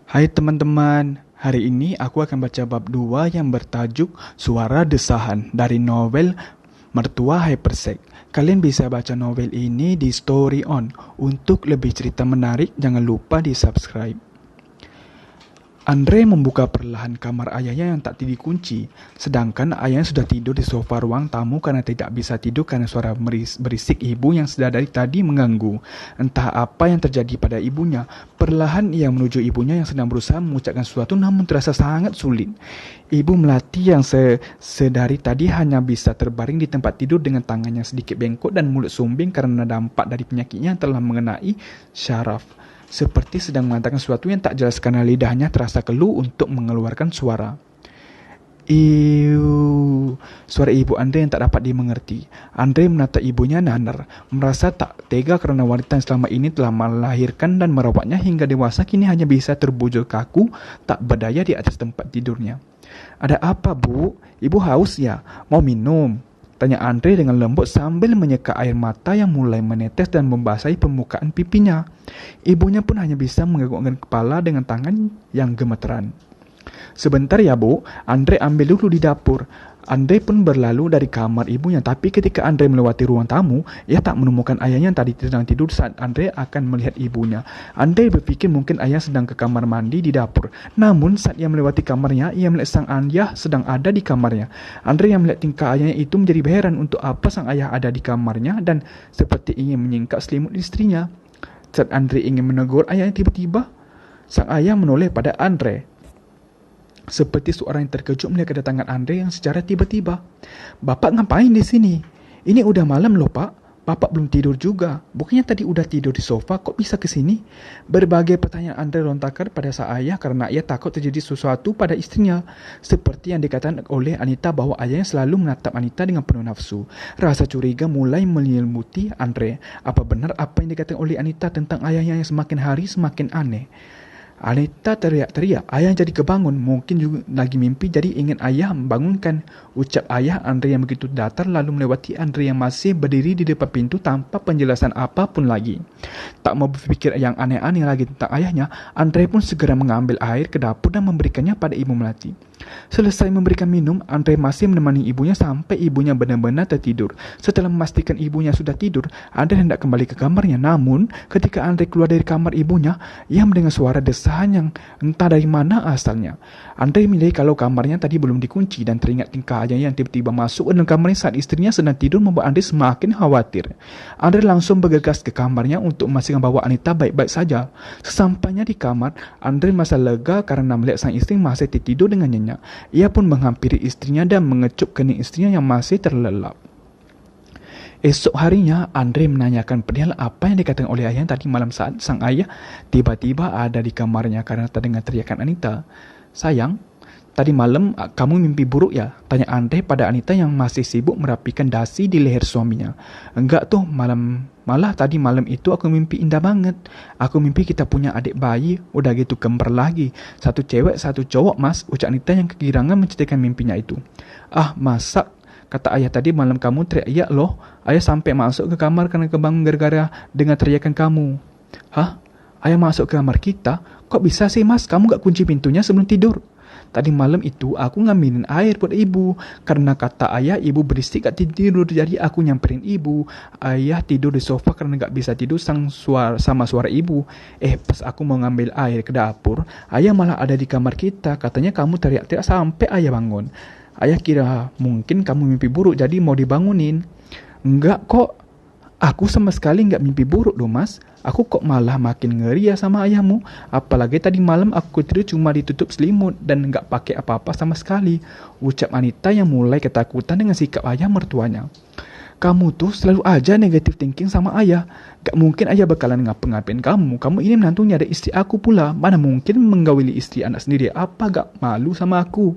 Hai teman-teman, hari ini aku akan baca bab 2 yang bertajuk Suara Desahan dari novel Mertua Hypersek. Kalian bisa baca novel ini di Story On. Untuk lebih cerita menarik, jangan lupa di subscribe. Andre membuka perlahan kamar ayahnya yang tak dikunci, sedangkan ayahnya sudah tidur di sofa ruang tamu karena tidak bisa tidur karena suara berisik ibu yang sudah dari tadi mengganggu. Entah apa yang terjadi pada ibunya, perlahan ia menuju ibunya yang sedang berusaha mengucapkan sesuatu namun terasa sangat sulit. Ibu Melati yang sedari tadi hanya bisa terbaring di tempat tidur dengan tangannya sedikit bengkok dan mulut sumbing karena dampak dari penyakitnya yang telah mengenai syaraf. Seperti sedang mengatakan sesuatu yang tak jelas karena lidahnya terasa keluh untuk mengeluarkan suara. Iu, suara ibu Andre yang tak dapat dimengerti. Andre menatap ibunya nanar, merasa tak tega karena wanita yang selama ini telah melahirkan dan merawatnya hingga dewasa kini hanya bisa terbujur kaku, tak berdaya di atas tempat tidurnya. Ada apa, Bu? Ibu haus ya? Mau minum? Tanya Andre dengan lembut sambil menyeka air mata yang mulai menetes dan membasahi permukaan pipinya. Ibunya pun hanya bisa menganggukkan kepala dengan tangan yang gemeteran. Sebentar ya Bu, Andre ambil dulu di dapur. Andre pun berlalu dari kamar ibunya, tapi ketika Andre melewati ruang tamu, ia tak menemukan ayahnya yang tadi sedang tidur saat Andre akan melihat ibunya. Andre berpikir mungkin ayah sedang ke kamar mandi di dapur. Namun saat ia melewati kamarnya, ia melihat sang ayah sedang ada di kamarnya. Andre yang melihat tingkah ayahnya itu menjadi heran untuk apa sang ayah ada di kamarnya dan seperti ingin menyingkap selimut istrinya. Saat Andre ingin menegur ayahnya, tiba-tiba sang ayah menoleh pada Andre. Seperti seorang yang terkejut melihat kedatangan Andre yang secara tiba-tiba. Bapak ngapain di sini? Ini udah malam loh Pak. Bapak belum tidur juga. Bukannya tadi udah tidur di sofa, kok bisa ke sini? Berbagai pertanyaan Andre lontarkan pada sang ayah karena ia takut terjadi sesuatu pada istrinya. Seperti yang dikatakan oleh Anita bahwa ayahnya selalu menatap Anita dengan penuh nafsu. Rasa curiga mulai menyelimuti Andre. Apa benar apa yang dikatakan oleh Anita tentang ayahnya yang semakin hari semakin aneh? Anita teriak-teriak, ayah jadi kebangun, mungkin juga lagi mimpi jadi ingin ayah membangunkan. Ucap ayah Andre yang begitu datar lalu melewati Andre yang masih berdiri di depan pintu tanpa penjelasan apapun lagi. Tak mau berpikir yang aneh-aneh lagi tentang ayahnya, Andre pun segera mengambil air ke dapur dan memberikannya pada Ibu Melati. Selesai memberikan minum, Andre masih menemani ibunya sampai ibunya benar-benar tertidur. Setelah memastikan ibunya sudah tidur, Andre hendak kembali ke kamarnya. Namun, ketika Andre keluar dari kamar ibunya, ia mendengar suara desahan yang entah dari mana asalnya. Andre menilai kalau kamarnya tadi belum dikunci dan teringat tingkah ayahnya yang tiba-tiba masuk ke dalam kamarnya saat istrinya sedang tidur membuat Andre semakin khawatir. Andre langsung bergegas ke kamarnya untuk memastikan bahwa Anita baik-baik saja. Sesampainya di kamar, Andre merasa lega karena melihat sang istri masih tertidur dengan nyenyak. Ia pun menghampiri istrinya dan mengecup kening istrinya yang masih terlelap. Esok harinya, Andre menanyakan perihal apa yang dikatakan oleh ayah tadi malam saat sang ayah tiba-tiba ada di kamarnya karena terdengar teriakan Anita. Sayang, tadi malam kamu mimpi buruk ya? Tanya Andre pada Anita yang masih sibuk merapikan dasi di leher suaminya. Enggak tuh, malah tadi malam itu aku mimpi indah banget. Aku mimpi kita punya adik bayi, udah gitu kembar lagi. Satu cewek, satu cowok mas, ucap Anita yang kegirangan menceritakan mimpinya itu. Ah, masa? Kata ayah tadi malam kamu teriak loh. Ayah sampai masuk ke kamar karena kebangun gara-gara dengar teriakan kamu. Hah? Ayah masuk ke kamar kita? Kok bisa sih mas? Kamu gak kunci pintunya sebelum tidur? Tadi malam itu aku ngambilin air buat ibu. Karena kata ayah ibu berisik gak tidur, jadi aku nyamperin ibu. Ayah tidur di sofa karena gak bisa tidur sama suara ibu. Pas aku mau ngambil air ke dapur, ayah malah ada di kamar kita. Katanya kamu teriak-teriak sampai ayah bangun. Ayah kira mungkin kamu mimpi buruk jadi mau dibangunin. Enggak kok. Aku sama sekali nggak mimpi buruk loh mas. Aku kok malah makin ngeri ya sama ayahmu. Apalagi tadi malam aku tidur cuma ditutup selimut dan nggak pakai apa-apa sama sekali. Ucap Anita yang mulai ketakutan dengan sikap ayah mertuanya. Kamu tuh selalu aja negative thinking sama ayah. Gak mungkin ayah bakalan ngapa-ngapain kamu. Kamu ini menantunya, ada istri aku pula. Mana mungkin menggawili istri anak sendiri. Apa gak malu sama aku?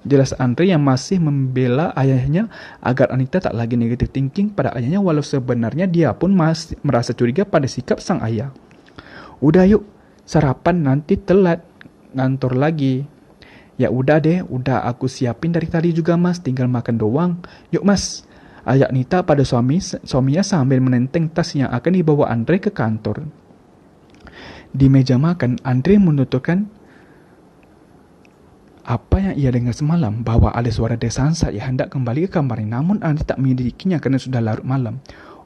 Jelas Andre yang masih membela ayahnya agar Anita tak lagi negative thinking pada ayahnya, walau sebenarnya dia pun masih merasa curiga pada sikap sang ayah. Udah yuk, sarapan nanti telat ngantor lagi. Ya udah deh, udah aku siapin dari tadi juga mas, tinggal makan doang. Yuk mas. Ajak Nita pada suaminya sambil menenteng tas yang akan dibawa Andre ke kantor. Di meja makan, Andre menuturkan, Apa yang ia dengar semalam, bahwa ada suara desaan saat ia hendak kembali ke kamarnya, namun Andre tak menyelidikinya kerana sudah larut malam.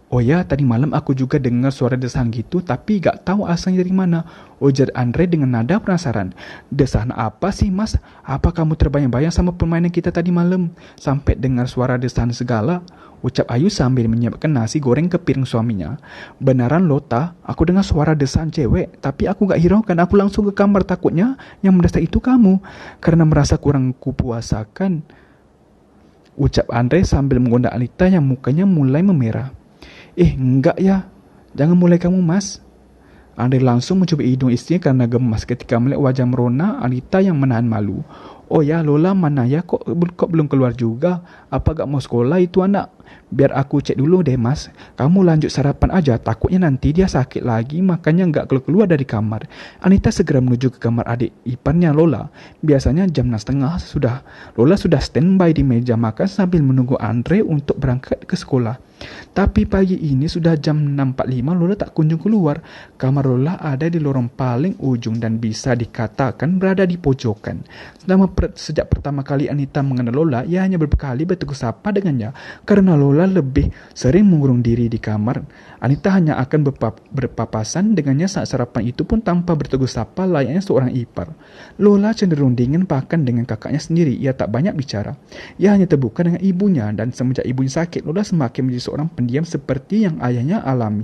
Oh ya, tadi malam aku juga dengar suara desaan gitu, tapi gak tahu asalnya dari mana, ujar Andre dengan nada penasaran. Desaan apa sih, Mas? Apa kamu terbayang-bayang sama permainan kita tadi malam? Sampai dengar suara desaan segala, ucap Ayu sambil menyiapkan nasi goreng ke piring suaminya. Benaran Lota, aku dengar suara desaan cewek, tapi aku gak hiraukan, aku langsung ke kamar, takutnya yang mendesak itu kamu. Karena merasa kurang kupuasakan, ucap Andre sambil menggoda Anita yang mukanya mulai memerah. Enggak ya. Jangan mulai kamu, Mas. Andre langsung mencuba hidung istrinya karena gemas ketika melihat wajah merona Anita yang menahan malu. Oh ya, Lola mana ya? Kok belum keluar juga? Apa gak mau sekolah itu anak? Biar aku cek dulu deh, Mas. Kamu lanjut sarapan aja, takutnya nanti dia sakit lagi, makanya gak keluar dari kamar. Anita segera menuju ke kamar adik iparnya Lola. Biasanya jam 6.30 Lola sudah standby di meja makan sambil menunggu Andre untuk berangkat ke sekolah. Tapi pagi ini sudah jam 6.45, Lola tak kunjung keluar. Kamar Lola ada di lorong paling ujung dan bisa dikatakan berada di pojokan. Sejak pertama kali Anita mengenal Lola, ia hanya beberapa kali bertegur sapa dengannya. Karena Lola lebih sering mengurung diri di kamar, Anita hanya akan berpapasan dengannya saat sarapan, itu pun tanpa bertegur sapa layaknya seorang ipar. Lola cenderung dingin bahkan dengan kakaknya sendiri. Ia tak banyak bicara. Ia hanya terbuka dengan ibunya, dan semenjak ibunya sakit, Lola semakin menjadi seorang pendiam seperti yang ayahnya alami.